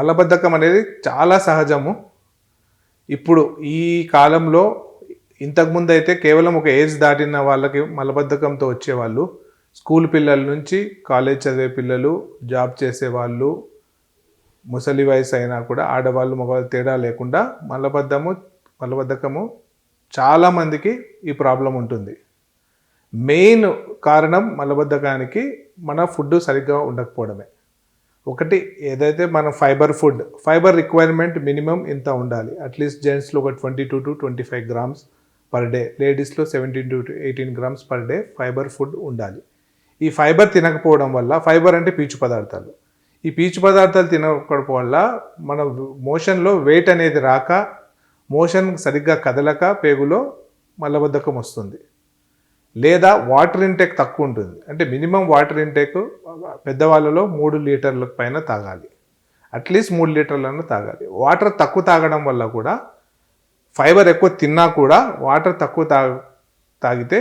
మలబద్ధకం అనేది చాలా సహజము. ఇప్పుడు ఈ కాలంలో ఇంతకుముందు అయితే కేవలం ఒక ఏజ్ దాటిన వాళ్ళకి మలబద్ధకంతో వచ్చేవాళ్ళు. స్కూల్ పిల్లల నుంచి కాలేజ్ చదివే పిల్లలు, జాబ్ చేసేవాళ్ళు, ముసలి వయసు అయినా కూడా ఆడవాళ్ళు మగవాళ్ళు తేడా లేకుండా మలబద్ధకము చాలామందికి ఈ ప్రాబ్లం ఉంటుంది. మెయిన్ కారణం మలబద్ధకానికి మన ఫుడ్ సరిగ్గా ఉండకపోవడమే. ఒకటి ఏదైతే మన ఫైబర్ రిక్వైర్మెంట్ మినిమం ఇంత ఉండాలి. అట్లీస్ట్ జెంట్స్లో ఒక 22 to 25 grams పర్ డే, లేడీస్లో 17 to 18 grams per day fibre food ఉండాలి. ఈ ఫైబర్ తినకపోవడం వల్ల, ఫైబర్ అంటే పీచు పదార్థాలు, ఈ పీచు పదార్థాలు తినకపోవడం వల్ల మన మోషన్లో వెయిట్ అనేది రాక, మోషన్ సరిగ్గా కదలక పేగులో మలబద్ధకం వస్తుంది. లేదా వాటర్ ఇంటేక్ తక్కువ ఉంటుంది. అంటే మినిమం వాటర్ ఇంటేక్ పెద్దవాళ్ళలో 3 లీటర్ల పైన తాగాలి. అట్లీస్ట్ 3 లీటర్లను తాగాలి. వాటర్ తక్కువ తాగడం వల్ల కూడా, ఫైబర్ ఎక్కువ తిన్నా కూడా వాటర్ తక్కువ తాగితే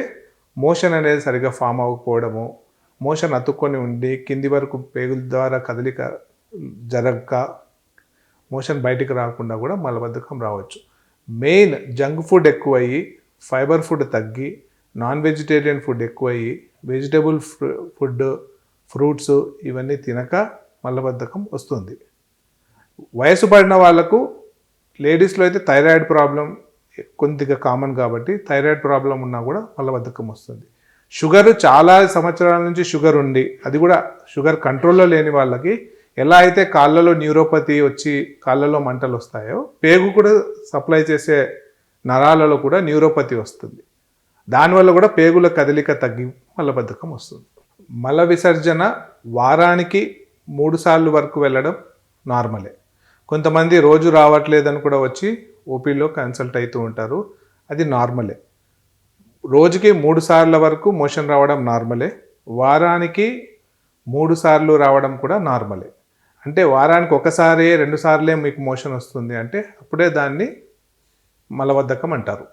మోషన్ అనేది సరిగ్గా ఫామ్ అవ్వకపోవడము, మోషన్ అతుక్కొని ఉండి కింది వరకు పేగుల ద్వారా కదలిక జరగక మోషన్ బయటికి రాకుండా కూడా మలబద్ధకం రావచ్చు. మెయిన్ జంక్ ఫుడ్ ఎక్కువయ్యి, ఫైబర్ ఫుడ్ తగ్గి, నాన్ వెజిటేరియన్ ఫుడ్ ఎక్కువయ్యి, వెజిటబుల్ ఫుడ్, ఫ్రూట్స్ ఇవన్నీ తినక మలబద్ధకం వస్తుంది. వయసు పడిన వాళ్ళకు, లేడీస్లో అయితే థైరాయిడ్ ప్రాబ్లం కొద్దిగా కామన్ కాబట్టి థైరాయిడ్ ప్రాబ్లం ఉన్నా కూడా మలబద్ధకం వస్తుంది. షుగర్ చాలా సంవత్సరాల నుంచి షుగర్ ఉండి, అది కూడా షుగర్ కంట్రోల్లో లేని వాళ్ళకి ఎలా అయితే కాళ్ళలో న్యూరోపతి వచ్చి కాళ్ళలో మంటలు వస్తాయో, పేగు కూడా సప్లై చేసే నరాలలో కూడా న్యూరోపతి వస్తుంది. దానివల్ల కూడా పేగుల కదలిక తగ్గి మలబద్ధకం వస్తుంది. మల విసర్జన వారానికి 3 సార్లు వరకు వెళ్ళడం నార్మలే. కొంతమంది రోజు రావట్లేదని కూడా వచ్చి ఓపీలో కన్సల్ట్ అవుతూ ఉంటారు. అది నార్మలే. రోజుకి 3 సార్ల వరకు మోషన్ రావడం నార్మలే. వారానికి 3 సార్లు రావడం కూడా నార్మలే. అంటే వారానికి 1 సారి 2 సార్లే మీకు మోషన్ వస్తుంది అంటే అప్పుడే దాన్ని మలబద్ధకం అంటారు.